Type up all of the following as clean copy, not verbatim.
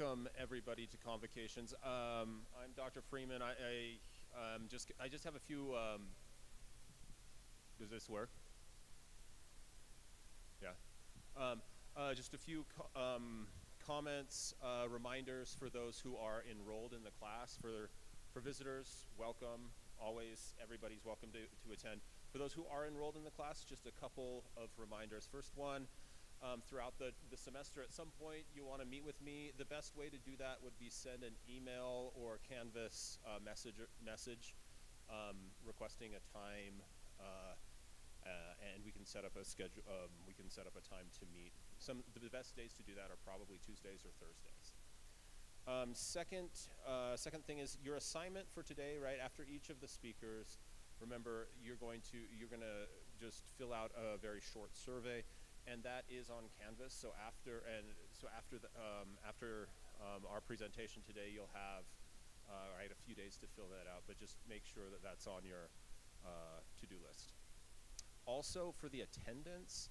welcome everybody to Convocations. I'm Dr. Freeman. I just have a few. Does this work? Yeah. Just a few comments, reminders for those who are enrolled in the class. For visitors, welcome. Always, everybody's welcome to attend. For those who are enrolled in the class, just a couple of reminders. First one. Throughout the semester, at some point you want to meet with me. The best way to do that would be send an email or Canvas message requesting a time, and we can set up a schedule. We can set up a time to meet. The best days to do that are probably Tuesdays or Thursdays. Second thing is your assignment for today. Right after each of the speakers, remember you're going to just fill out a very short survey. And that is on Canvas. So after our presentation today, you'll have a few days to fill that out. But just make sure that that's on your to-do list. Also, for the attendance,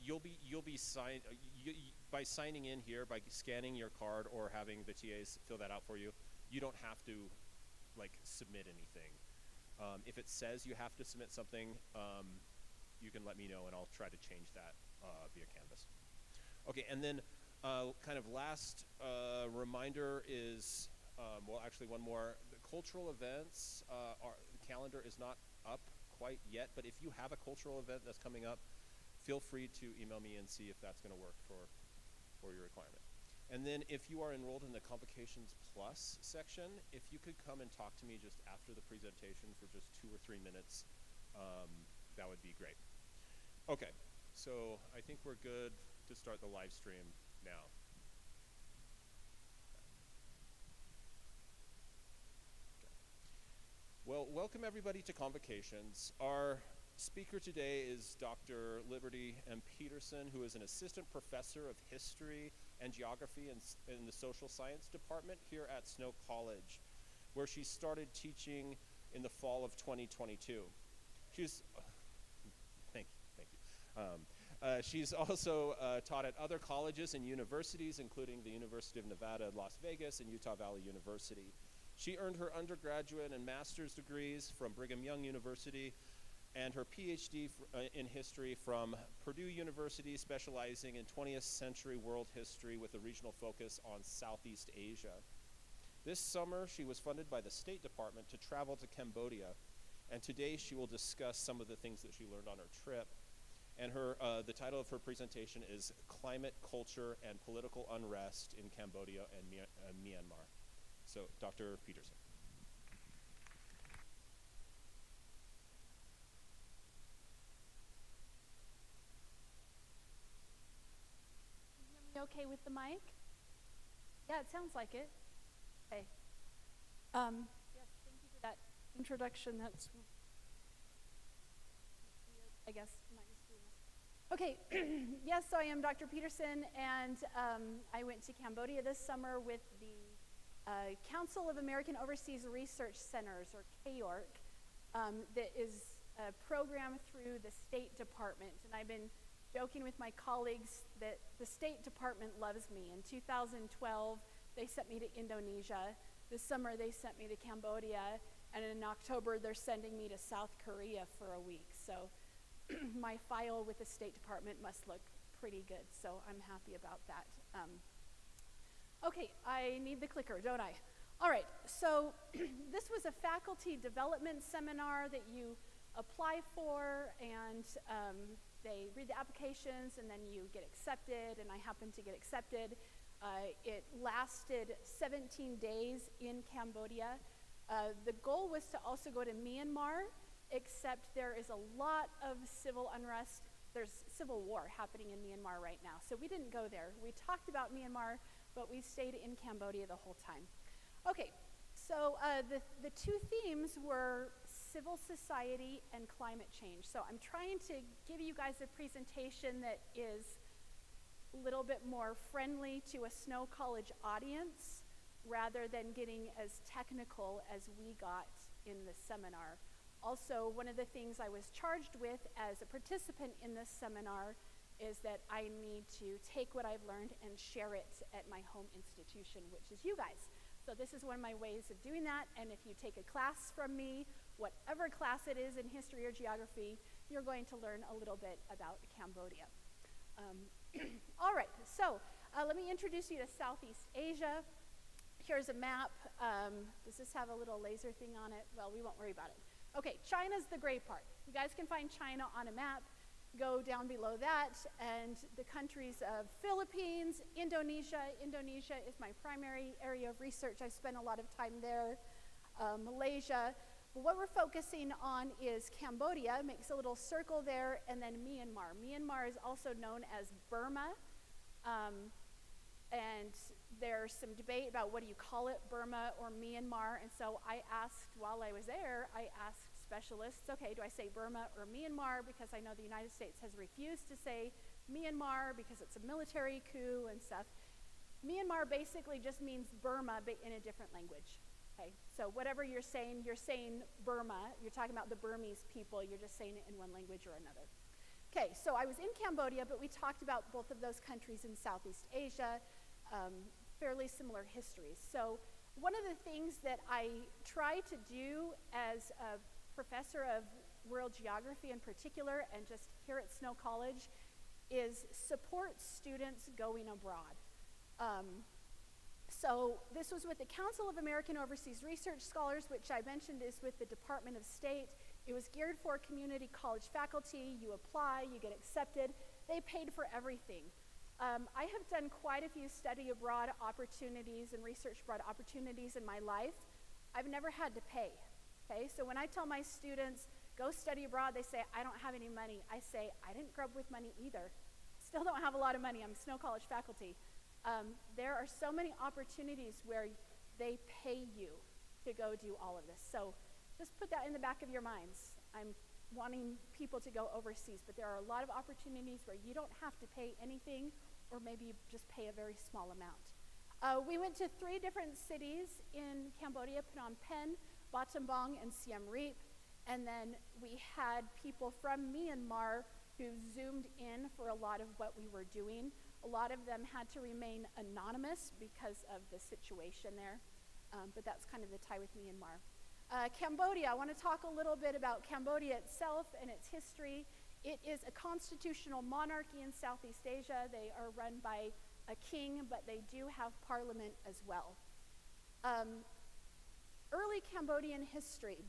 you'll be by signing in here, by scanning your card or having the TAs fill that out for you. You don't have to submit anything. If it says you have to submit something. You can let me know, and I'll try to change that via Canvas. Okay, and then kind of last reminder is, actually one more. The cultural events, the calendar is not up quite yet, but if you have a cultural event that's coming up, feel free to email me and see if that's going to work for your requirement. And then if you are enrolled in the Convocations Plus section, if you could come and talk to me just after the presentation for just 2 or 3 minutes, that would be great. Okay, so I think we're good to start the live stream now. Okay. Well, welcome everybody to Convocations. Our speaker today is Dr. Liberty Peterson, who is an assistant professor of history and geography in the social science department here at Snow College, where she started teaching in the fall of 2022. She's also taught at other colleges and universities, including the University of Nevada, Las Vegas, and Utah Valley University. She earned her undergraduate and master's degrees from Brigham Young University and her PhD in history from Purdue University, specializing in 20th century world history with a regional focus on Southeast Asia. This summer, she was funded by the State Department to travel to Cambodia, and today she will discuss some of the things that she learned on her trip. And the title of her presentation is Climate, Culture, and Political Unrest in Cambodia and Myanmar. So, Dr. Peterson. Can you hear me okay with the mic? Yeah, it sounds like it. Okay. Yes, thank you for that introduction. That's weird, I guess. Okay, yes, so I am Dr. Peterson, and I went to Cambodia this summer with the Council of American Overseas Research Centers, or CAORC, that is a program through the State Department. And I've been joking with my colleagues that the State Department loves me. In 2012, they sent me to Indonesia. This summer, they sent me to Cambodia. And in October, they're sending me to South Korea for a week. So my file with the State Department must look pretty good, so I'm happy about that. Okay, I need the clicker, don't I? All right, so this was a faculty development seminar that you apply for, and they read the applications, and then you get accepted, and I happened to get accepted. It lasted 17 days in Cambodia. The goal was to also go to Myanmar, except there is a lot of civil unrest. There's civil war happening in Myanmar right now, so we didn't go there. We talked about Myanmar, but we stayed in Cambodia the whole time. Okay, so the two themes were civil society and climate change. So I'm trying to give you guys a presentation that is a little bit more friendly to a Snow College audience rather than getting as technical as we got in the seminar. Also, one of the things I was charged with as a participant in this seminar is that I need to take what I've learned and share it at my home institution, which is you guys. So this is one of my ways of doing that, and if you take a class from me, whatever class it is in history or geography, you're going to learn a little bit about Cambodia. All right, so let me introduce you to Southeast Asia. Here's a map. Does this have a little laser thing on it? Well, we won't worry about it. Okay, China's the gray part. You guys can find China on a map. Go down below that, and the countries of Philippines, Indonesia. Indonesia is my primary area of research. I spent a lot of time there. Malaysia. But what we're focusing on is Cambodia, makes a little circle there, and then Myanmar. Myanmar is also known as Burma, and there's some debate about what do you call it, Burma or Myanmar, and so I asked, while I was there, I asked specialists, okay, do I say Burma or Myanmar, because I know the United States has refused to say Myanmar because it's a military coup and stuff. Myanmar basically just means Burma, but in a different language. Okay, so whatever you're saying Burma, you're talking about the Burmese people, you're just saying it in one language or another. Okay, so I was in Cambodia, but we talked about both of those countries in Southeast Asia, fairly similar histories. So one of the things that I try to do as a professor of world geography in particular, and just here at Snow College, is support students going abroad. So this was with the Council of American Overseas Research Scholars, which I mentioned is with the Department of State. It was geared for community college faculty. You apply, you get accepted. They paid for everything. I have done quite a few study abroad opportunities and research abroad opportunities in my life. I've never had to pay. Okay, so when I tell my students, go study abroad, they say, I don't have any money. I say, I didn't grow up with money either. Still don't have a lot of money. I'm Snow College faculty. There are so many opportunities where they pay you to go do all of this. So just put that in the back of your minds. I'm wanting people to go overseas, but there are a lot of opportunities where you don't have to pay anything, or maybe you just pay a very small amount. We went to 3 different cities in Cambodia, Phnom Penh, Battambang, and Siem Reap, and then we had people from Myanmar who zoomed in for a lot of what we were doing. A lot of them had to remain anonymous because of the situation there, but that's kind of the tie with Myanmar. Cambodia, I want to talk a little bit about Cambodia itself and its history. It is a constitutional monarchy in Southeast Asia. They are run by a king, but they do have parliament as well. Early Cambodian history.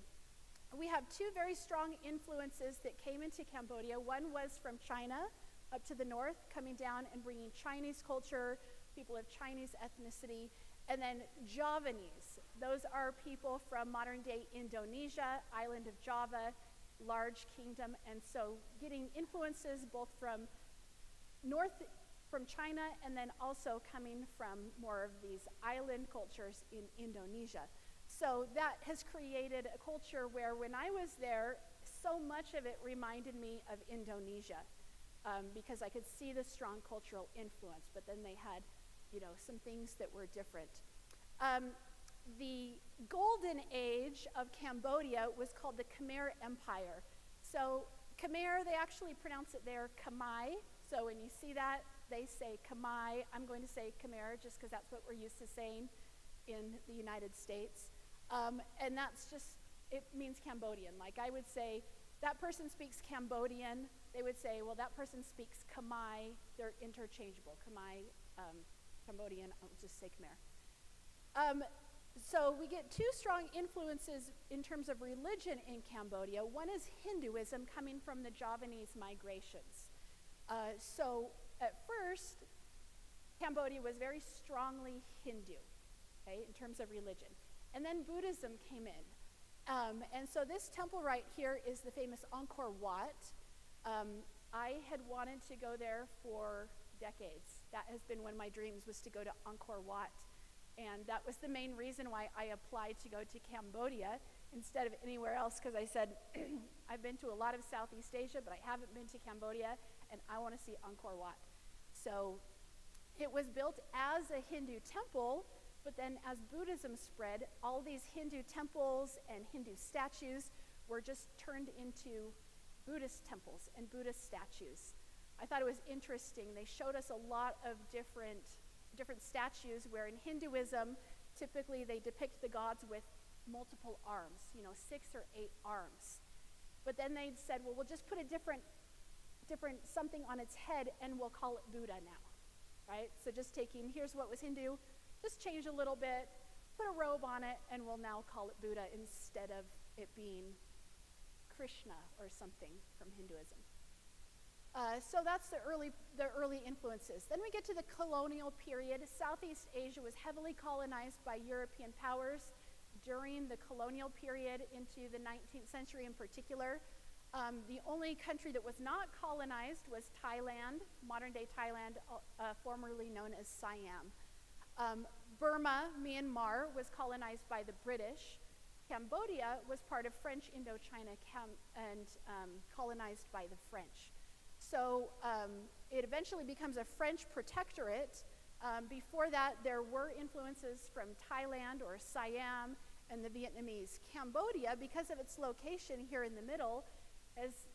We have 2 very strong influences that came into Cambodia. One was from China, up to the north, coming down and bringing Chinese culture, people of Chinese ethnicity, and then Javanese. Those are people from modern-day Indonesia, island of Java, large kingdom, and so getting influences both from north, from China, and then also coming from more of these island cultures in Indonesia. So that has created a culture where when I was there, so much of it reminded me of Indonesia. Because I could see the strong cultural influence, but then they had, some things that were different. The golden age of Cambodia was called the Khmer Empire. So Khmer, they actually pronounce it there Khmer. So when you see that, they say Khmer. I'm going to say Khmer just because that's what we're used to saying in the United States. And that's just, it means Cambodian. Like I would say, that person speaks Cambodian. They would say, well, that person speaks Khmer. They're interchangeable. Khmer, Cambodian, I'll just say Khmer. So we get 2 strong influences in terms of religion in Cambodia. One is Hinduism coming from the Javanese migrations. So at first, Cambodia was very strongly Hindu, okay, in terms of religion. And then Buddhism came in. And so this temple right here is the famous Angkor Wat. I had wanted to go there for decades. That has been one of my dreams, was to go to Angkor Wat. And that was the main reason why I applied to go to Cambodia instead of anywhere else, because I said, I've been to a lot of Southeast Asia, but I haven't been to Cambodia, and I want to see Angkor Wat. So it was built as a Hindu temple, but then as Buddhism spread, all these Hindu temples and Hindu statues were just turned into Buddhist temples and Buddhist statues. I thought it was interesting. They showed us a lot of different statues where in Hinduism, typically they depict the gods with multiple arms, 6 or 8 arms. But then they said, well, we'll just put a different something on its head and we'll call it Buddha now, right? So just taking, here's what was Hindu, just change a little bit, put a robe on it, and we'll now call it Buddha instead of it being Krishna or something from Hinduism. So that's the early influences. Then we get to the colonial period. Southeast Asia was heavily colonized by European powers during the colonial period into the 19th century in particular. The only country that was not colonized was Thailand, modern-day Thailand, formerly known as Siam. Burma, Myanmar, was colonized by the British. Cambodia was part of French Indochina and colonized by the French. So it eventually becomes a French protectorate. Before that, there were influences from Thailand or Siam and the Vietnamese. Cambodia, because of its location here in the middle, has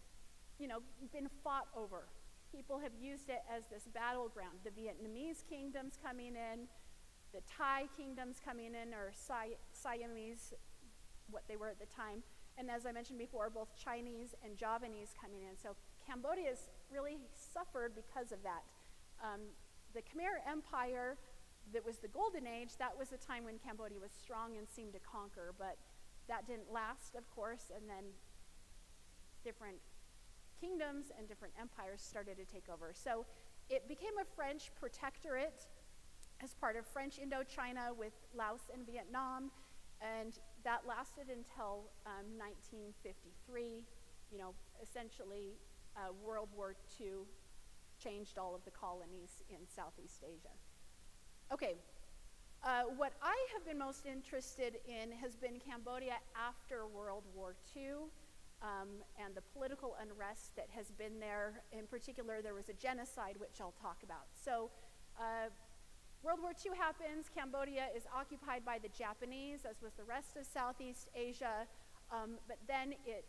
been fought over. People have used it as this battleground. The Vietnamese kingdoms coming in, the Thai kingdoms coming in, or Siamese, what they were at the time, and as I mentioned before, both Chinese and Javanese coming in. So Cambodia has really suffered because of that. The Khmer Empire, that was the golden age, that was the time when Cambodia was strong and seemed to conquer, but that didn't last, of course, and then different kingdoms and different empires started to take over. So it became a French protectorate as part of French Indochina with Laos and Vietnam, and that lasted until 1953. Essentially, World War II changed all of the colonies in Southeast Asia. Okay, what I have been most interested in has been Cambodia after World War II and the political unrest that has been there. In particular, there was a genocide, which I'll talk about. So World War II happens. Cambodia is occupied by the Japanese, as was the rest of Southeast Asia. But then it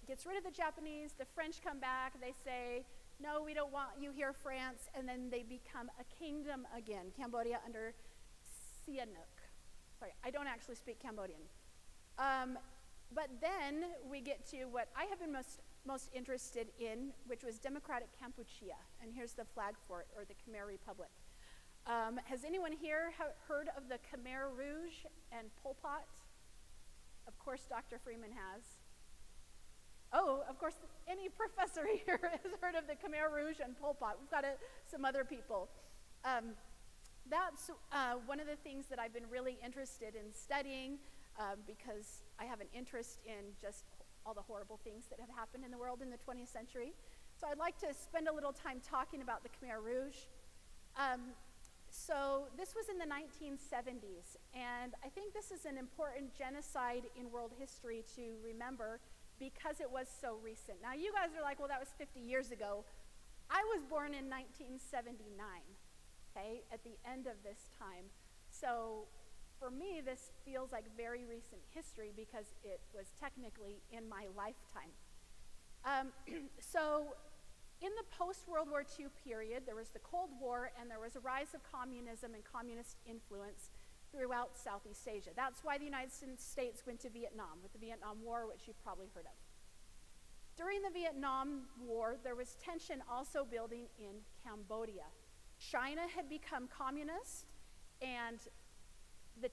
gets rid of the Japanese. The French come back. They say, no, we don't want you here, France. And then they become a kingdom again, Cambodia under Sihanouk. Sorry, I don't actually speak Cambodian. But then we get to what I have been most interested in, which was Democratic Kampuchea. And here's the flag for it, or the Khmer Republic. Has anyone here heard of the Khmer Rouge and Pol Pot? Of course, Dr. Freeman has. Oh, of course, any professor here has heard of the Khmer Rouge and Pol Pot. We've got some other people. That's one of the things that I've been really interested in studying because I have an interest in just all the horrible things that have happened in the world in the 20th century. So I'd like to spend a little time talking about the Khmer Rouge. So this was in the 1970s, and I think this is an important genocide in world history to remember because it was so recent. Now you guys are like, well, that was 50 years ago. I was born in 1979, okay, at the end of this time. So for me, this feels like very recent history because it was technically in my lifetime. So in the post-World War II period, there was the Cold War and there was a rise of communism and communist influence throughout Southeast Asia. That's why the United States went to Vietnam with the Vietnam War, which you've probably heard of. During the Vietnam War, there was tension also building in Cambodia. China had become communist, and the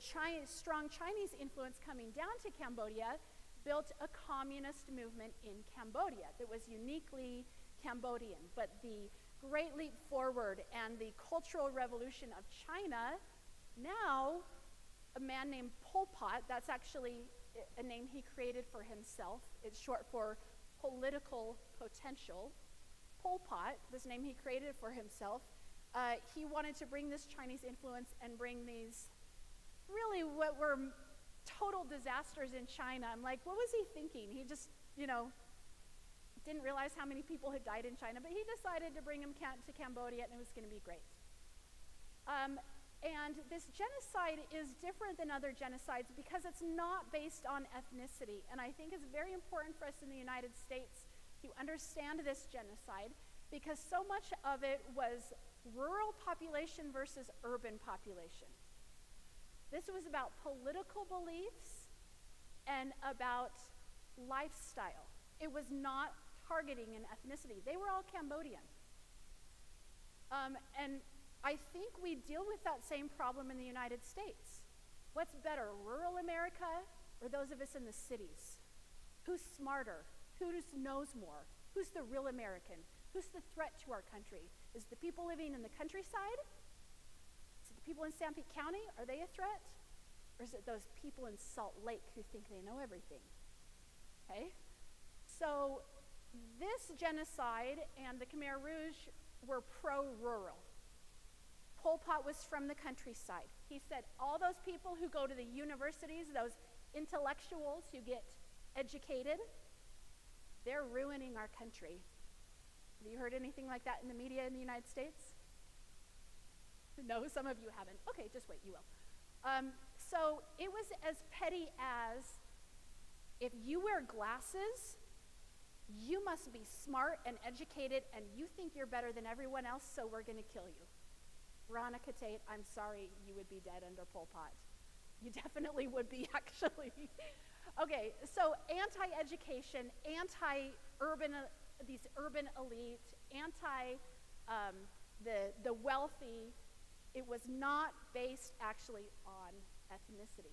strong Chinese influence coming down to Cambodia built a communist movement in Cambodia that was uniquely Cambodian. But the Great Leap Forward and the Cultural Revolution of China, now a man named Pol Pot, that's actually a name he created for himself. It's short for political potential. Pol Pot, this name he created for himself, he wanted to bring this Chinese influence and bring these really what were total disasters in China. I'm like, what was he thinking? He just, didn't realize how many people had died in China, but he decided to bring him to Cambodia, and it was going to be great. And this genocide is different than other genocides because it's not based on ethnicity, and I think it's very important for us in the United States to understand this genocide, because so much of it was rural population versus urban population. This was about political beliefs and about lifestyle. It was not targeting an ethnicity. They were all Cambodian. And I think we deal with that same problem in the United States. What's better, rural America or those of us in the cities? Who's smarter? Who knows more? Who's the real American? Who's the threat to our country? Is it the people living in the countryside? Is it the people in Sanpete County? Are they a threat? Or is it those people in Salt Lake who think they know everything? Okay? So this genocide and the Khmer Rouge were pro-rural. Pol Pot was from the countryside. He said all those people who go to the universities, those intellectuals who get educated, they're ruining our country. Have you heard anything like that in the media in the United States? No, some of you haven't. Okay, just wait, you will. So it was as petty as, if you wear glasses, you must be smart and educated, and you think you're better than everyone else, so we're going to kill you. Veronica Tate, I'm sorry, you would be dead under Pol Pot. You definitely would be, actually. Okay, so anti-education, anti-urban, these urban elite, the wealthy. It was not based actually on ethnicity.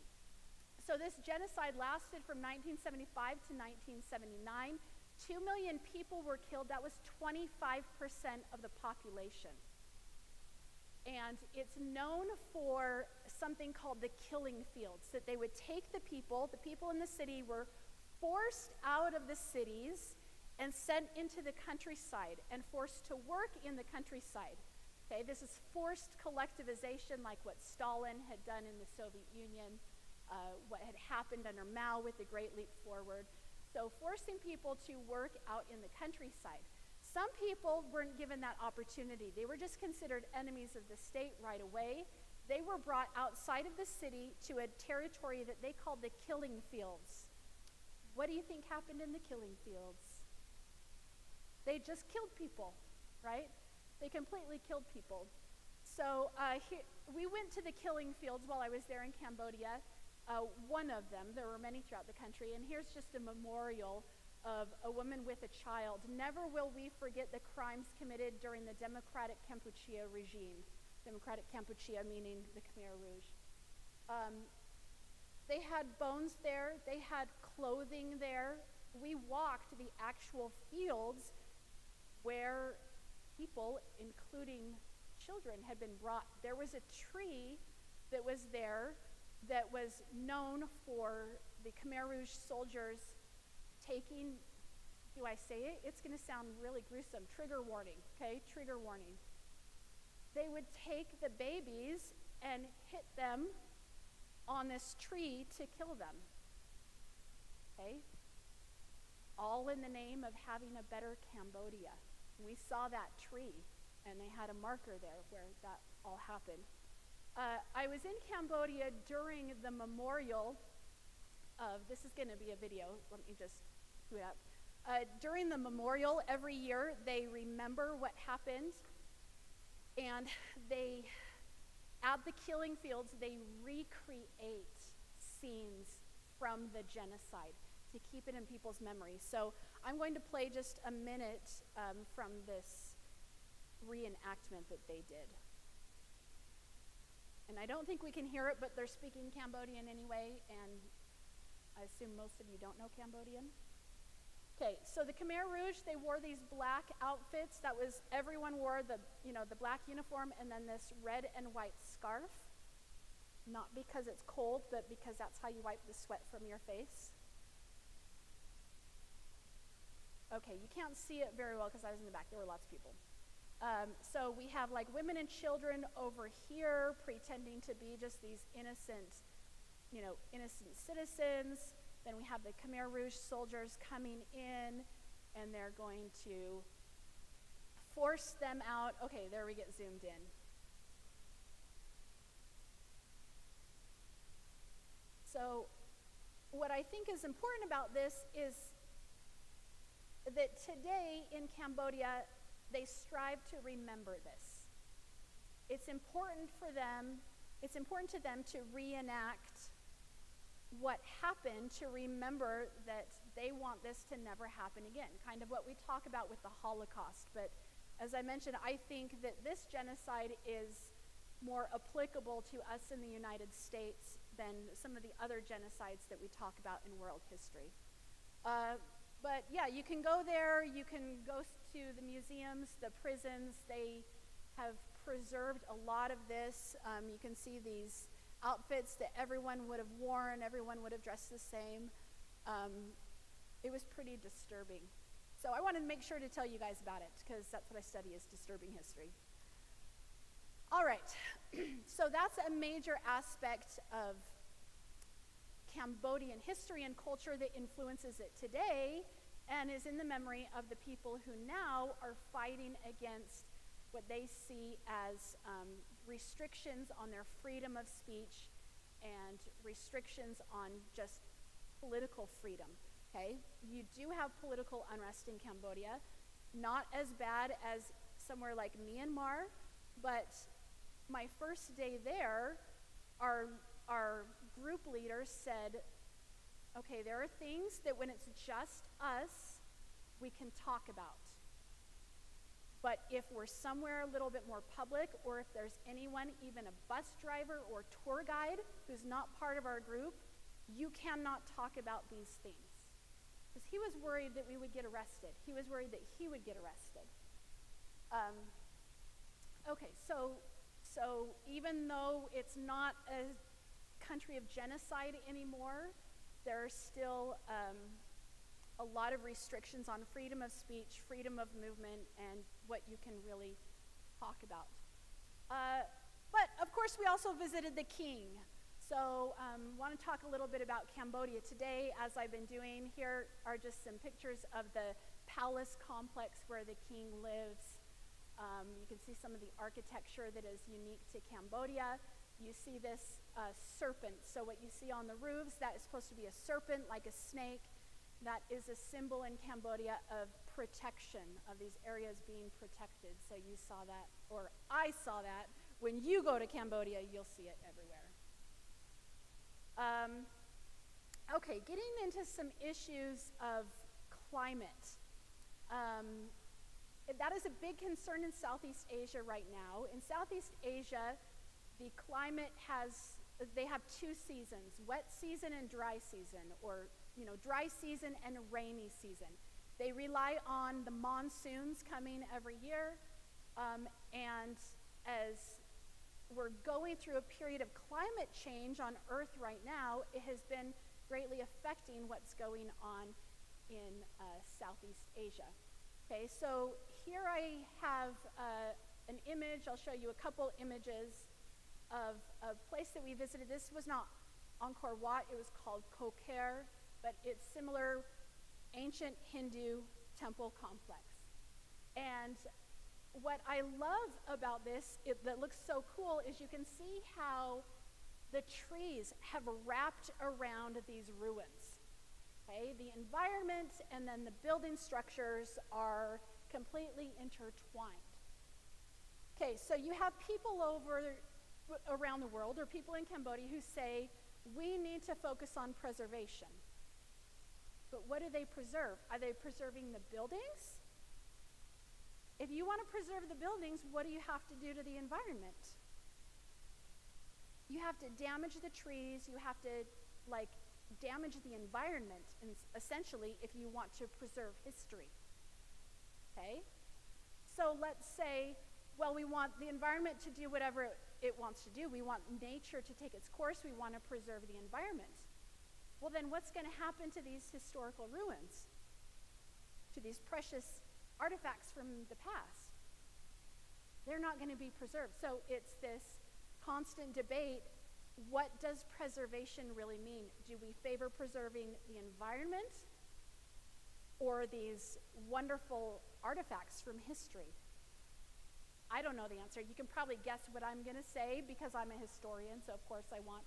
So this genocide lasted from 1975 to 1979. 2 million people were killed. That was 25% of the population. And it's known for something called the killing fields, that they would take the people in the city were forced out of the cities and sent into the countryside and forced to work in the countryside. Okay, this is forced collectivization, like what Stalin had done in the Soviet Union, what had happened under Mao with the Great Leap Forward. So forcing people to work out in the countryside. Some people weren't given that opportunity. They were just considered enemies of the state right away. They were brought outside of the city to a territory that they called the killing fields. What do you think happened in the killing fields? They just killed people, right? They completely killed people. So we went to the killing fields while I was there in Cambodia. One of them, there were many throughout the country, and here's just a memorial of a woman with a child. Never will we forget the crimes committed during the Democratic Kampuchea regime. Democratic Kampuchea meaning the Khmer Rouge. They had bones there. They had clothing there. We walked the actual fields where people, including children, had been brought. There was a tree that was there that was known for the Khmer Rouge soldiers taking, do I say it? It's going to sound really gruesome. Trigger warning, okay? Trigger warning. They would take the babies and hit them on this tree to kill them, okay? All in the name of having a better Cambodia. We saw that tree, and they had a marker there where that all happened. I was in Cambodia during the memorial of, this is going to be a video, let me just do it up. During the memorial, every year, they remember what happened, and they, at the killing fields, they recreate scenes from the genocide to keep it in people's memories. So I'm going to play just a minute from this reenactment that they did. And I don't think we can hear it, but they're speaking Cambodian anyway, and I assume most of you don't know Cambodian. Okay, so the Khmer Rouge, they wore these black outfits. That was, everyone wore the black uniform and then this red and white scarf. Not because it's cold, but because that's how you wipe the sweat from your face. Okay, you can't see it very well because I was in the back. There were lots of people. So we have like women and children over here pretending to be just these innocent citizens. Then we have the Khmer Rouge soldiers coming in, and they're going to force them out. Okay, there we get zoomed in. So what I think is important about this is that today in Cambodia, they strive to remember this. It's important for them, it's important to them to reenact what happened, to remember that they want this to never happen again, kind of what we talk about with the Holocaust. But as I mentioned, I think that this genocide is more applicable to us in the United States than some of the other genocides that we talk about in world history. But yeah, you can go there, you can go to the museums, the prisons. They have preserved a lot of this. You can see these outfits that everyone would have worn, everyone would have dressed the same. It was pretty disturbing. So I wanted to make sure to tell you guys about it, because that's what I study, is disturbing history. All right, so that's a major aspect of Cambodian history and culture that influences it today and is in the memory of the people who now are fighting against what they see as restrictions on their freedom of speech and restrictions on just political freedom, okay? You do have political unrest in Cambodia, not as bad as somewhere like Myanmar, but my first day there, our group leader said, okay, there are things that when it's just us, we can talk about. But if we're somewhere a little bit more public, or if there's anyone, even a bus driver or tour guide who's not part of our group, you cannot talk about these things. Because he was worried that we would get arrested. He was worried that he would get arrested. Okay, so even though it's not a country of genocide anymore, there are still a lot of restrictions on freedom of speech, freedom of movement, and what you can really talk about. But of course, we also visited the king. So want to talk a little bit about Cambodia today. As I've been doing, here are just some pictures of the palace complex where the king lives. You can see some of the architecture that is unique to Cambodia. You see this serpent. So what you see on the roofs, that is supposed to be a serpent, like a snake. That is a symbol in Cambodia of protection, of these areas being protected. So you saw that, or I saw that. When you go to Cambodia, you'll see it everywhere. Okay, getting into some issues of climate. That is a big concern in Southeast Asia right now. In Southeast Asia, the climate they have two seasons, wet season and dry season, or dry season and rainy season. They rely on the monsoons coming every year, and as we're going through a period of climate change on Earth right now, it has been greatly affecting what's going on in Southeast Asia. Okay, so here I have an image. I'll show you a couple images of a place that we visited. This was not Angkor Wat, it was called Kokher, but it's similar, ancient Hindu temple complex. And what I love about this, that looks so cool, is you can see how the trees have wrapped around these ruins. Okay, the environment and then the building structures are completely intertwined. Okay, so you have people around the world, or people in Cambodia, who say, we need to focus on preservation. But what do they preserve? Are they preserving the buildings? If you want to preserve the buildings, what do you have to do to the environment? You have to damage the trees, you have to damage the environment, essentially, if you want to preserve history. Okay? So let's say, well, we want the environment to do whatever it wants to do. We want nature to take its course. We want to preserve the environment. Well, then what's going to happen to these historical ruins? To these precious artifacts from the past? They're not going to be preserved. So it's this constant debate. What does preservation really mean? Do we favor preserving the environment or these wonderful artifacts from history? I don't know the answer. You can probably guess what I'm going to say because I'm a historian, so of course I want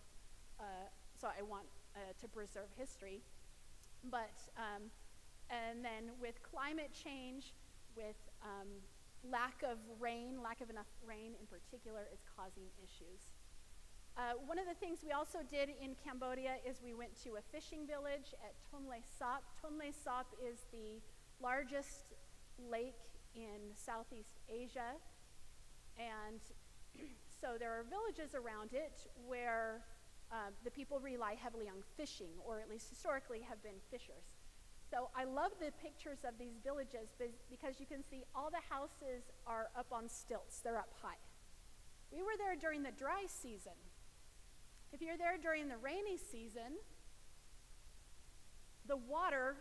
to preserve history. But And then with climate change, with lack of enough rain in particular, is causing issues. One of the things we also did in Cambodia is we went to a fishing village at Tonle Sap. Tonle Sap is the largest lake in Southeast Asia, and so there are villages around it where the people rely heavily on fishing, or at least historically have been fishers. So I love the pictures of these villages because you can see all the houses are up on stilts. They're up high. We were there during the dry season. If you're there during the rainy season, the water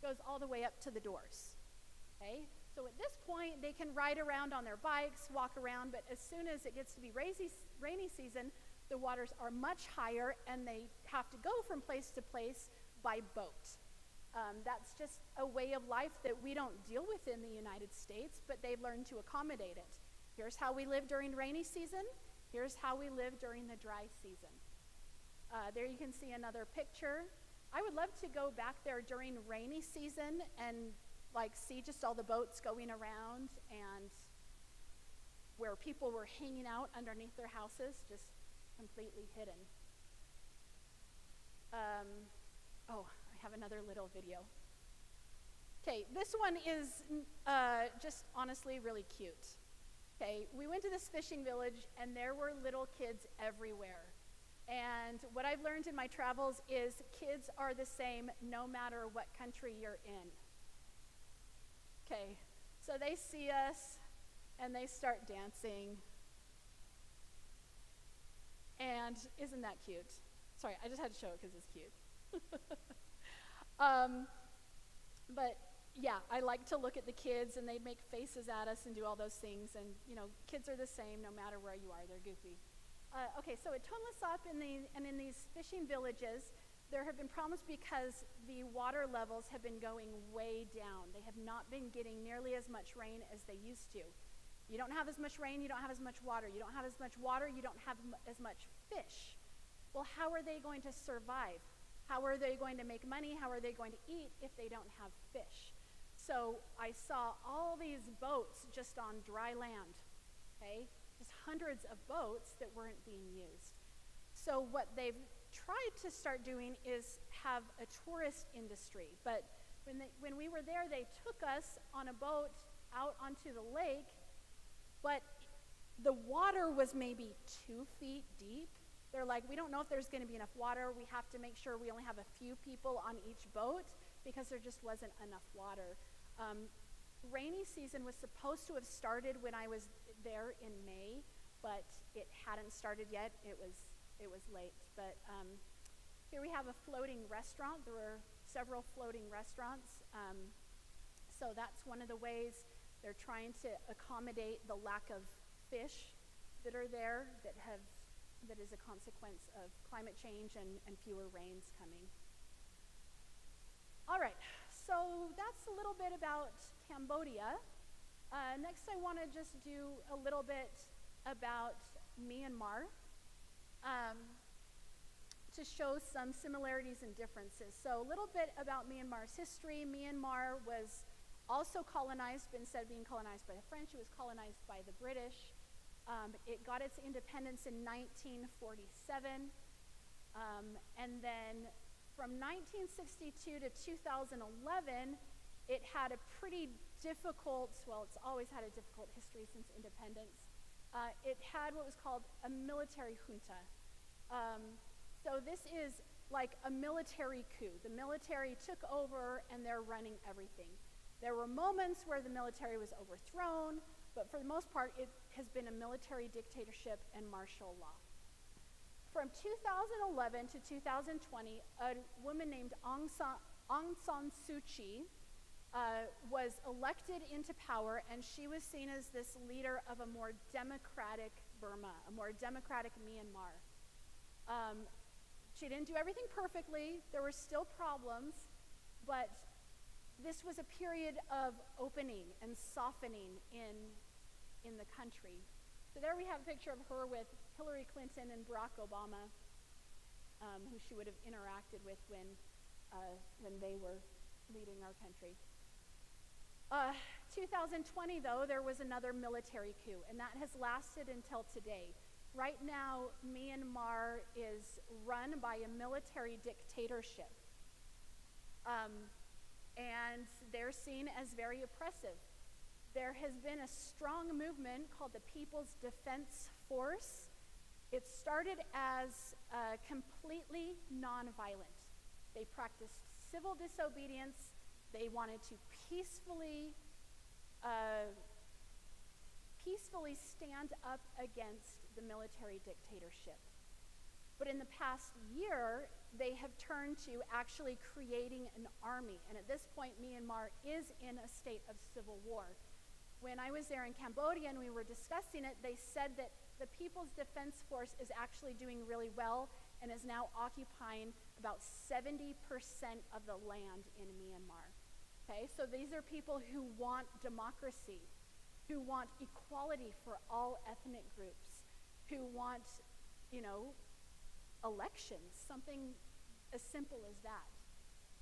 goes all the way up to the doors. Okay? So at this point, they can ride around on their bikes, walk around, but as soon as it gets to be rainy season, the waters are much higher, and they have to go from place to place by boat. That's just a way of life that we don't deal with in the United States, but they've learned to accommodate it. Here's how we live during rainy season. Here's how we live during the dry season. There you can see another picture. I would love to go back there during rainy season and see just all the boats going around, and where people were hanging out underneath their houses, just completely hidden. I have another little video. Okay, this one is just honestly really cute. Okay, we went to this fishing village, and there were little kids everywhere. And what I've learned in my travels is kids are the same no matter what country you're in. Okay, so they see us, and they start dancing. And isn't that cute? Sorry, I just had to show it because it's cute. But yeah, I like to look at the kids, and they make faces at us and do all those things. And kids are the same no matter where you are. They're goofy. Okay, so at Tonle Sap and in these fishing villages, there have been problems because the water levels have been going way down. They have not been getting nearly as much rain as they used to. You don't have as much rain, you don't have as much water. You don't have as much water, you don't have as much fish. Well, how are they going to survive? How are they going to make money? How are they going to eat if they don't have fish? So I saw all these boats just on dry land, okay? Just hundreds of boats that weren't being used. So what they've tried to start doing is have a tourist industry. But when we were there, they took us on a boat out onto the lake, but the water was maybe 2 feet deep. They're like, we don't know if there's going to be enough water. We have to make sure we only have a few people on each boat because there just wasn't enough water. Rainy season was supposed to have started when I was there in May, but it hadn't started yet. It was late. But here we have a floating restaurant. There were several floating restaurants. So that's one of the ways they're trying to accommodate the lack of fish that are there that is a consequence of climate change and fewer rains coming. All right, so that's a little bit about Cambodia. Next, I want to just do a little bit about Myanmar to show some similarities and differences. So a little bit about Myanmar's history. Myanmar was also colonized, but instead of being colonized by the French, it was colonized by the British. It got its independence in 1947, and then from 1962 to 2011, it had a pretty difficult, well, it's always had a difficult history since independence. It had what was called a military junta. So this is like a military coup. The military took over, and they're running everything. There were moments where the military was overthrown, but for the most part, it has been a military dictatorship and martial law. From 2011 to 2020, a woman named Aung San Suu Kyi was elected into power, and she was seen as this leader of a more democratic Burma, a more democratic Myanmar. She didn't do everything perfectly. There were still problems, but this was a period of opening and softening in the country. So there we have a picture of her with Hillary Clinton and Barack Obama, who she would have interacted with when they were leading our country. 2020, though, there was another military coup, and that has lasted until today. Right now, Myanmar is run by a military dictatorship, and they're seen as very oppressive. There has been a strong movement called the People's Defense Force. It started as completely nonviolent. They practiced civil disobedience. They wanted to peacefully stand up against the military dictatorship. But in the past year, they have turned to actually creating an army. And at this point, Myanmar is in a state of civil war. When I was there in Cambodia and we were discussing it, they said that the People's Defense Force is actually doing really well and is now occupying about 70% of the land in Myanmar. Okay, so these are people who want democracy, who want equality for all ethnic groups, who want, elections, something as simple as that.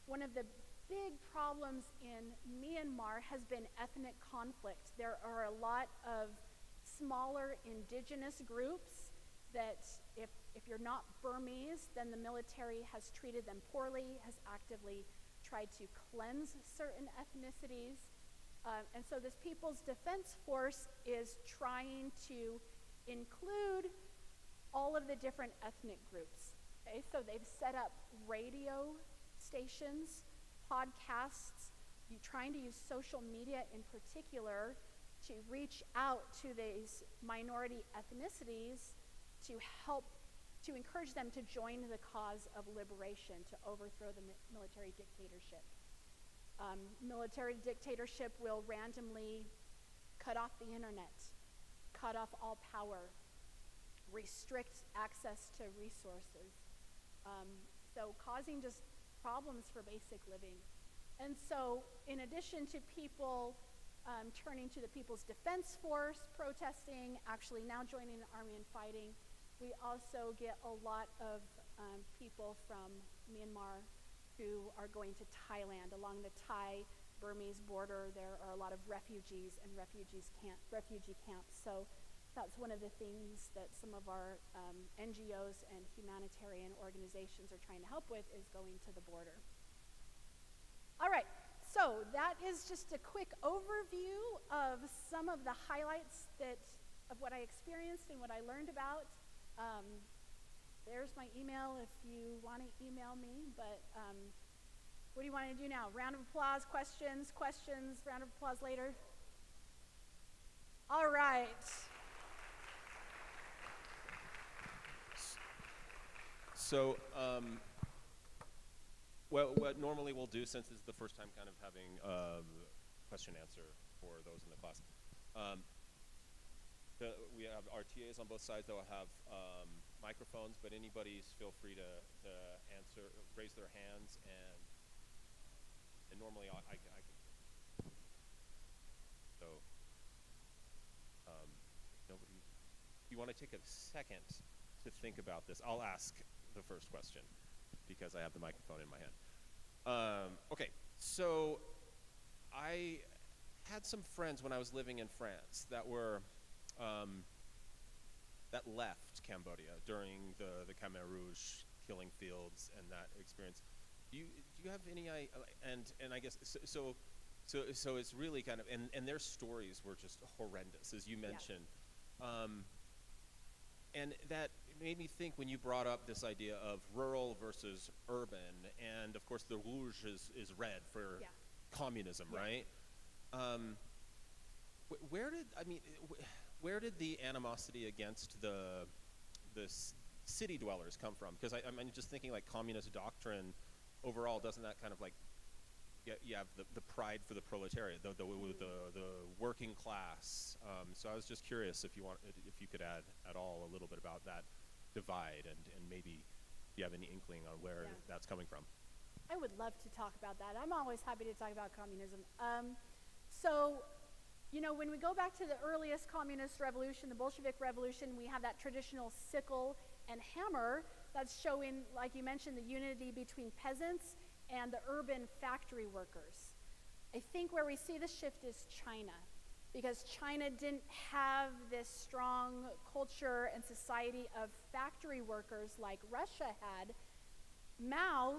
One of the big problems in Myanmar has been ethnic conflict. There are a lot of smaller indigenous groups that if you're not Burmese, then the military has treated them poorly, has actively tried to cleanse certain ethnicities. And so this People's Defense Force is trying to include all of the different ethnic groups. Okay, so they've set up radio stations, podcasts, trying to use social media in particular to reach out to these minority ethnicities to help, to encourage them to join the cause of liberation, to overthrow the military dictatorship. Military dictatorship will randomly cut off the internet, cut off all power, restrict access to resources, so causing just problems for basic living. And so in addition to people turning to the People's Defense Force, protesting, actually now joining the army and fighting, we also get a lot of people from Myanmar who are going to Thailand. Along the Thai-Burmese border, there are a lot of refugees and refugee camps. So that's one of the things that some of our NGOs and humanitarian organizations are trying to help with, is going to the border. All right, so that is just a quick overview of some of the highlights of what I experienced and what I learned about. There's my email if you want to email me, but what do you want to do now? Round of applause, questions, round of applause later? All right. So, what normally we'll do, since this is the first time kind of having question answer for those in the class, we have our TAs on both sides that will have microphones, but anybody's feel free to answer, raise their hands, and normally I can. So, nobody. If you want to take a second to think about this, I'll ask the first question because I have the microphone in my hand. Okay, so I had some friends when I was living in France that were that left Cambodia during the Khmer Rouge killing fields and that experience. Do you have any and I guess so it's really kind of, and their stories were just horrendous, as you mentioned. Yeah. And that made me think when you brought up this idea of rural versus urban, and of course the rouge is red for communism, right? Where did the animosity against the city dwellers come from? Because I'm just thinking like communist doctrine overall, doesn't that kind of like you have the pride for the proletariat, the working class. So I was just curious if you could add at all a little bit about that divide, and maybe if you have any inkling on where that's coming from. I would love to talk about that. I'm always happy to talk about communism. So, when we go back to the earliest communist revolution, the Bolshevik Revolution, we have that traditional sickle and hammer that's showing, like you mentioned, the unity between peasants and the urban factory workers. I think where we see the shift is China, because China didn't have this strong culture and society of factory workers like Russia had. Mao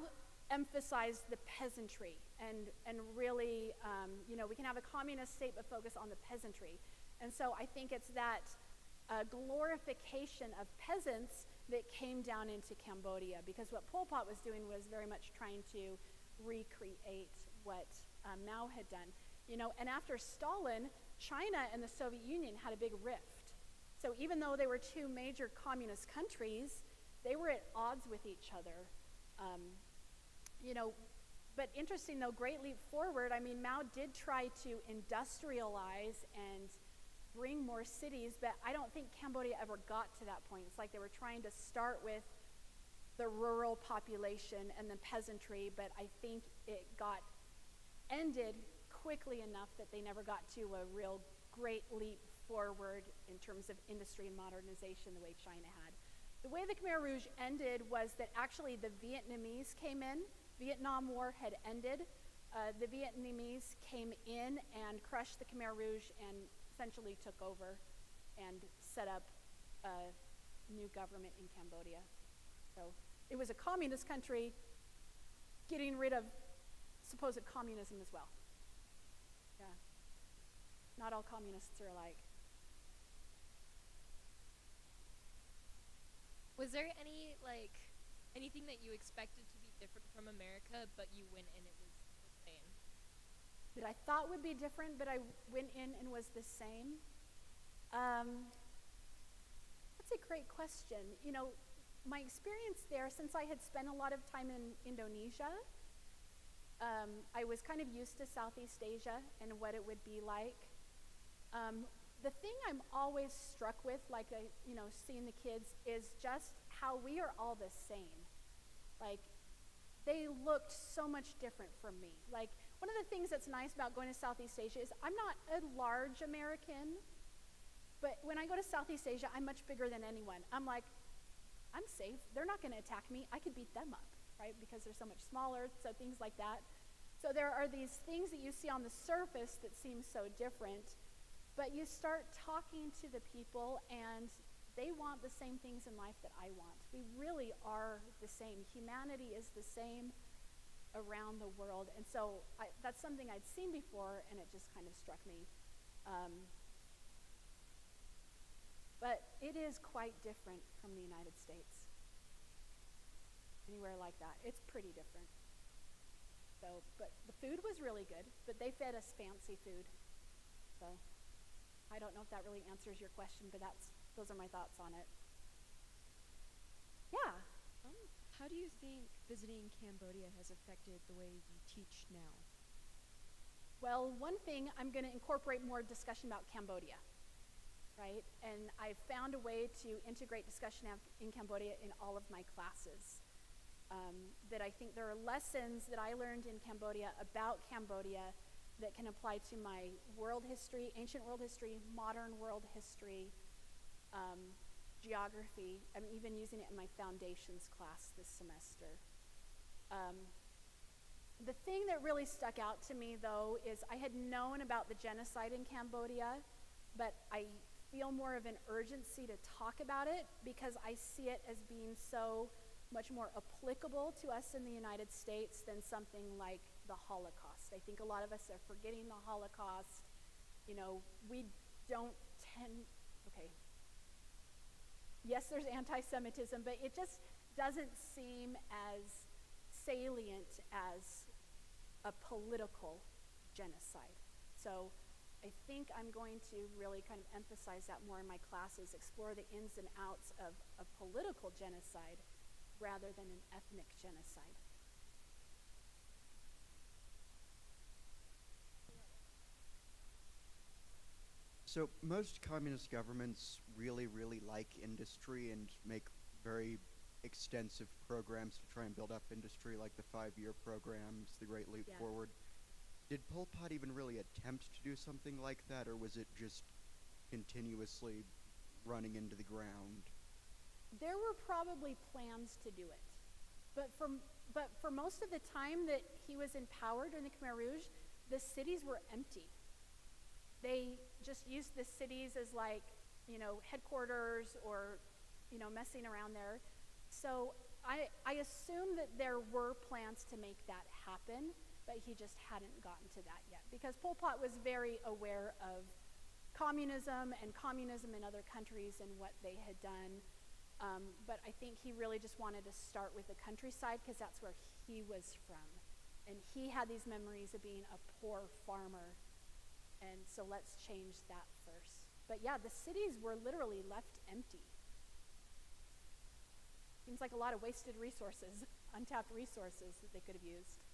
emphasized the peasantry and really, we can have a communist state but focus on the peasantry. And so I think it's that glorification of peasants that came down into Cambodia, because what Pol Pot was doing was very much trying to recreate what Mao had done. And after Stalin, China and the Soviet Union had a big rift. So even though they were two major communist countries, they were at odds with each other. But interesting though, great leap forward. I mean, Mao did try to industrialize and bring more cities, but I don't think Cambodia ever got to that point. It's like they were trying to start with the rural population and the peasantry, but I think it got ended quickly enough that they never got to a real great leap forward in terms of industry and modernization the way China had. The way the Khmer Rouge ended was that actually the Vietnamese came in. Vietnam War had ended. The Vietnamese came in and crushed the Khmer Rouge and essentially took over and set up a new government in Cambodia. So it was a communist country getting rid of supposed communism as well. Yeah. Not all communists are alike. Was there anything that you expected to be different from America, but you went and it was the same? That I thought would be different, but I went in and was the same? That's a great question. My experience there, since I had spent a lot of time in Indonesia, I was kind of used to Southeast Asia and what it would be like. The thing I'm always struck with, seeing the kids, is just how we are all the same. Like, they looked so much different from me. Like, one of the things that's nice about going to Southeast Asia is I'm not a large American, but when I go to Southeast Asia, I'm much bigger than anyone. I'm like, I'm safe. They're not going to attack me. I could beat them up, right? Because they're so much smaller, so things like that. So there are these things that you see on the surface that seem so different, but you start talking to the people and they want the same things in life that I want. We really are the same. Humanity is the same around the world. And so that's something I'd seen before, and it just kind of struck me. But it is quite different from the United States. Anywhere like that. It's pretty different. So, but the food was really good, but they fed us fancy food. So I don't know if that really answers your question, but those are my thoughts on it. Yeah. How do you think visiting Cambodia has affected the way you teach now? Well, one thing, I'm going to incorporate more discussion about Cambodia, right? And I've found a way to integrate discussion in Cambodia in all of my classes. That I think there are lessons that I learned in Cambodia about Cambodia that can apply to my world history, ancient world history, modern world history, geography. I'm even using it in my foundations class this semester. The thing that really stuck out to me, though, is I had known about the genocide in Cambodia, but I feel more of an urgency to talk about it because I see it as being so much more applicable to us in the United States than something like the Holocaust. I think a lot of us are forgetting the Holocaust. We don't tend, yes, there's anti-Semitism, but it just doesn't seem as salient as a political genocide. So I think I'm going to really kind of emphasize that more in my classes, explore the ins and outs of a political genocide rather than an ethnic genocide. So most communist governments really, really like industry and make very extensive programs to try and build up industry, like the 5-year programs, the Great Leap Forward. Did Pol Pot even really attempt to do something like that, or was it just continuously running into the ground? There were probably plans to do it, but but for most of the time that he was in power during the Khmer Rouge, the cities were empty. They just used the cities as like, headquarters or, messing around there. So I assume that there were plans to make that happen, but he just hadn't gotten to that yet, because Pol Pot was very aware of communism in other countries and what they had done. But I think he really just wanted to start with the countryside because that's where he was from. And he had these memories of being a poor farmer. And so let's change that first. But yeah, the cities were literally left empty. Seems like a lot of wasted resources, untapped resources that they could have used.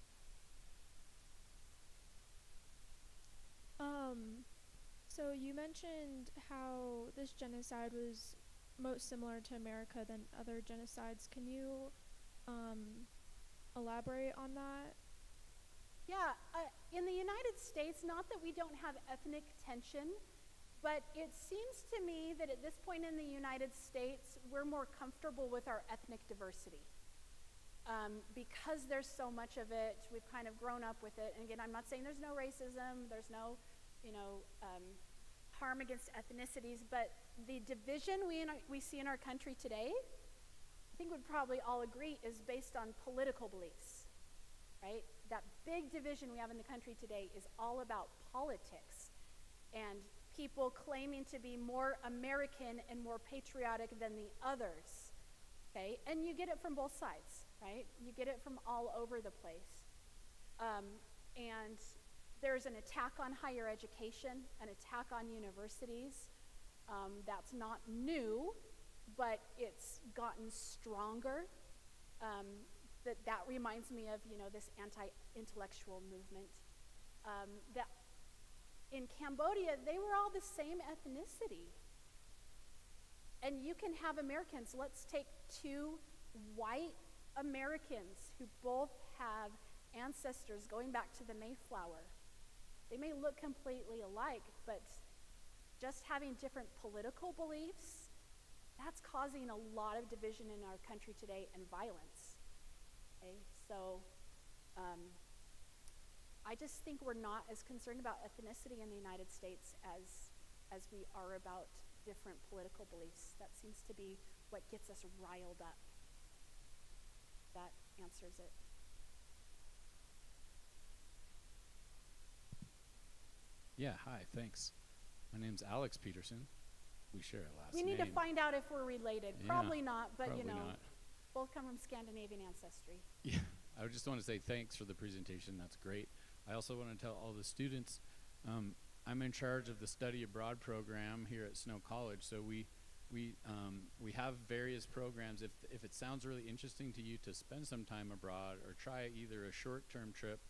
So you mentioned how this genocide was most similar to America than other genocides. Can you elaborate on that? Yeah, in the United States, not that we don't have ethnic tension, but it seems to me that at this point in the United States, we're more comfortable with our ethnic diversity. Because there's so much of it, we've kind of grown up with it. And again, I'm not saying there's no racism, there's no, harm against ethnicities, but the division we see in our country today, I think we'd probably all agree, is based on political beliefs, right? That big division we have in the country today is all about politics and people claiming to be more American and more patriotic than the others, okay? And you get it from both sides, right? You get it from all over the place. And there's an attack on higher education, an attack on universities. That's not new, but it's gotten stronger. That reminds me of, this anti-intellectual movement. That in Cambodia, they were all the same ethnicity. And you can have Americans. Let's take two white Americans who both have ancestors going back to the Mayflower. They may look completely alike, but just having different political beliefs, that's causing a lot of division in our country today and violence. Okay, so I just think we're not as concerned about ethnicity in the United States as we are about different political beliefs. That seems to be what gets us riled up. That answers it. Yeah, hi, thanks. My name's Alex Peterson. We share a last We name. need to find out if we're related. Yeah, Probably not, but probably not. both come from Scandinavian ancestry. Yeah, I just want to say thanks for the presentation. That's great. I also want to tell all the students, I'm in charge of the study abroad program here at Snow College. So we have various programs. If it sounds really interesting to you to spend some time abroad or try either a short-term trip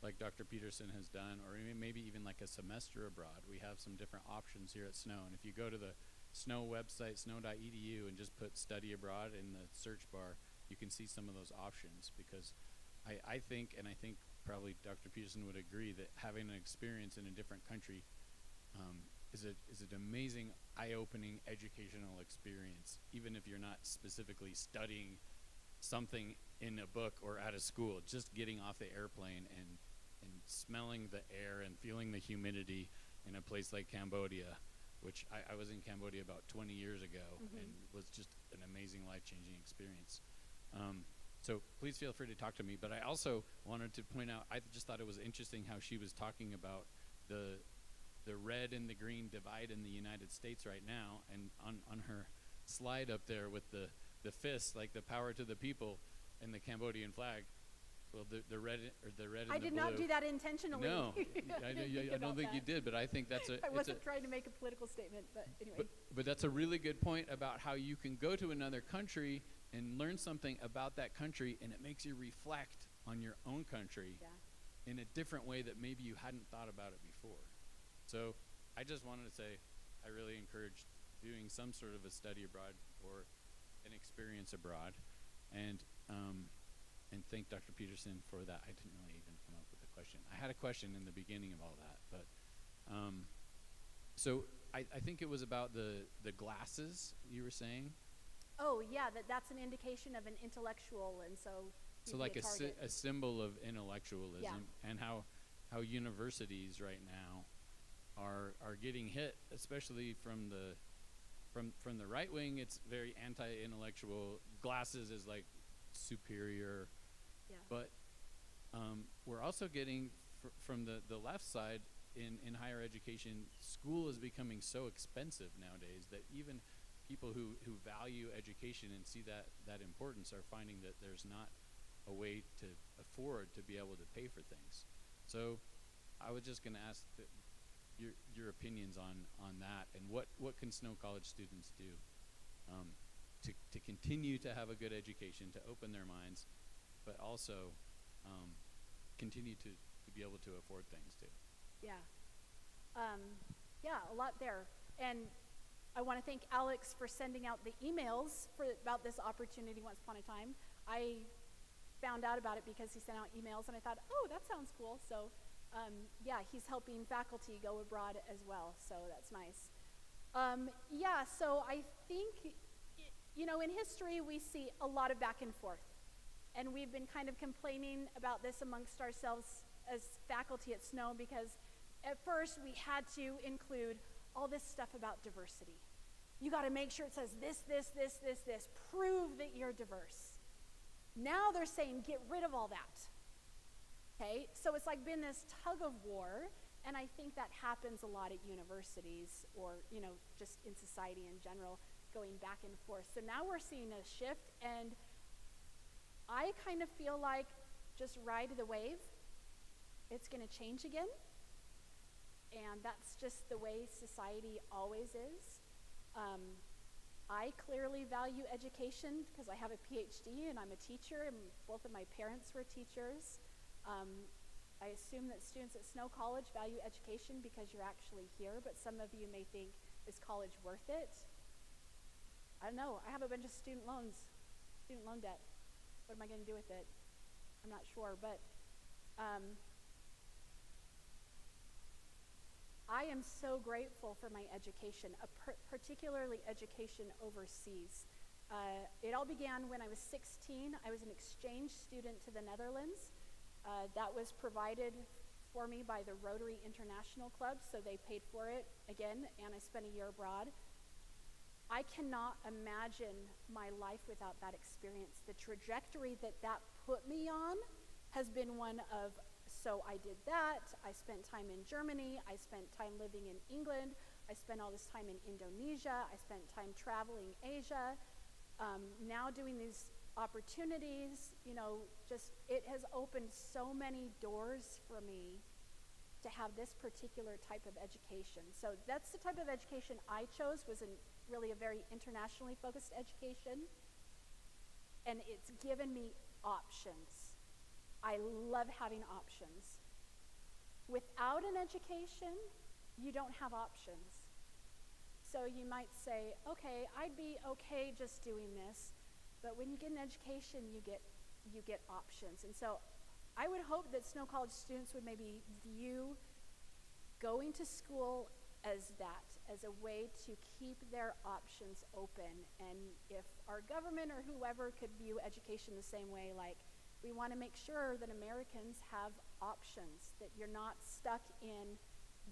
like Dr. Peterson has done, or maybe even like a semester abroad, we have some different options here at Snow. And if you go to the Snow website, snow.edu, and just put study abroad in the search bar, you can see some of those options, because I think probably Dr. Peterson would agree that having an experience in a different country is an amazing, eye-opening educational experience, even if you're not specifically studying something in a book or at a school. Just getting off the airplane and smelling the air and feeling the humidity in a place like Cambodia, which I was in Cambodia about 20 years ago, and was just an amazing, life-changing experience. So please feel free to talk to me. But I also wanted to point out, I just thought it was interesting how she was talking about the red and the green divide in the United States right now, and on her slide up there with the fist, like the power to the people, and the Cambodian flag. Well, the red and the blue. I did not do that intentionally. No, I don't think you did, but I think that's I wasn't trying to make a political statement, but anyway. But that's a really good point about how you can go to another country and learn something about that country, and it makes you reflect on your own country in a different way that maybe you hadn't thought about it before. So I just wanted to say I really encourage doing some sort of a study abroad or an experience abroad, and thank Dr. Peterson for that. I didn't really even come up with a question. I had a question in the beginning of all that, but so I think it was about the glasses you were saying. Oh yeah, that's an indication of an intellectual, and so So you'd like be a target. a symbol of intellectualism, Yeah. and how universities right now are getting hit, especially from the right wing. It's very anti-intellectual. Glasses is like superior, Yeah. but we're also getting from the left side in higher education. School is becoming so expensive nowadays that even people who value education and see that importance are finding that there's not a way to afford to be able to pay for things. So I was just going to ask your opinions on that, and what can Snow College students do to continue to have a good education, to open their minds, but also continue to be able to afford things too. Yeah. Yeah, a lot there. And I want to thank Alex for sending out the emails about this opportunity once upon a time. I found out about it because he sent out emails, and I thought, oh, that sounds cool. So, yeah, he's helping faculty go abroad as well, so that's nice. Yeah, so I think, in history we see a lot of back and forth. And we've been kind of complaining about this amongst ourselves as faculty at Snow, because at first we had to include all this stuff about diversity. You got to make sure it says this, prove that you're diverse. Now they're saying get rid of all that. Okay, so it's like been this tug of war, and I think that happens a lot at universities, or just in society in general, going back and forth. So now we're seeing a shift, and I kind of feel like just ride the wave. It's going to change again, and that's just the way society always is. I clearly value education because I have a PhD and I'm a teacher, and both of my parents were teachers. I assume that students at Snow College value education because you're actually here, but some of you may think, is college worth it? I don't know. I have a bunch of student loan debt. What am I going to do with it? I'm not sure, but I am so grateful for my education, particularly education overseas. It all began when I was 16. I was an exchange student to the Netherlands. That was provided for me by the Rotary International Club, so they paid for it again, and I spent a year abroad. I cannot imagine my life without that experience. The trajectory that put me on has been one of, so I did that, I spent time in Germany, I spent time living in England, I spent all this time in Indonesia, I spent time traveling Asia, now doing these opportunities, it has opened so many doors for me to have this particular type of education. So that's the type of education I chose, was really a very internationally focused education, and it's given me options. I love having options. Without an education, you don't have options. So you might say, okay, I'd be okay just doing this, but when you get an education, you get options. And so I would hope that Snow College students would maybe view going to school as a way to keep their options open. And if our government or whoever could view education the same way, like, we want to make sure that Americans have options, that you're not stuck in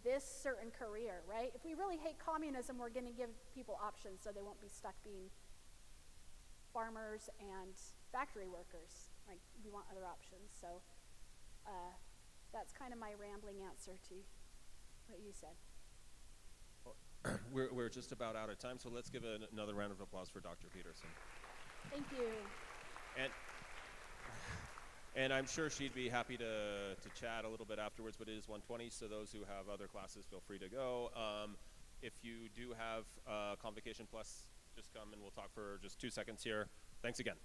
this certain career, right? If we really hate communism, we're going to give people options so they won't be stuck being farmers and factory workers. Like, we want other options. So that's kind of my rambling answer to what you said. We're just about out of time, so let's give another round of applause for Dr. Peterson. Thank you. And I'm sure she'd be happy to chat a little bit afterwards, but it is 1:20, so those who have other classes, feel free to go. If you do have Convocation Plus, just come and we'll talk for just 2 seconds here. Thanks again.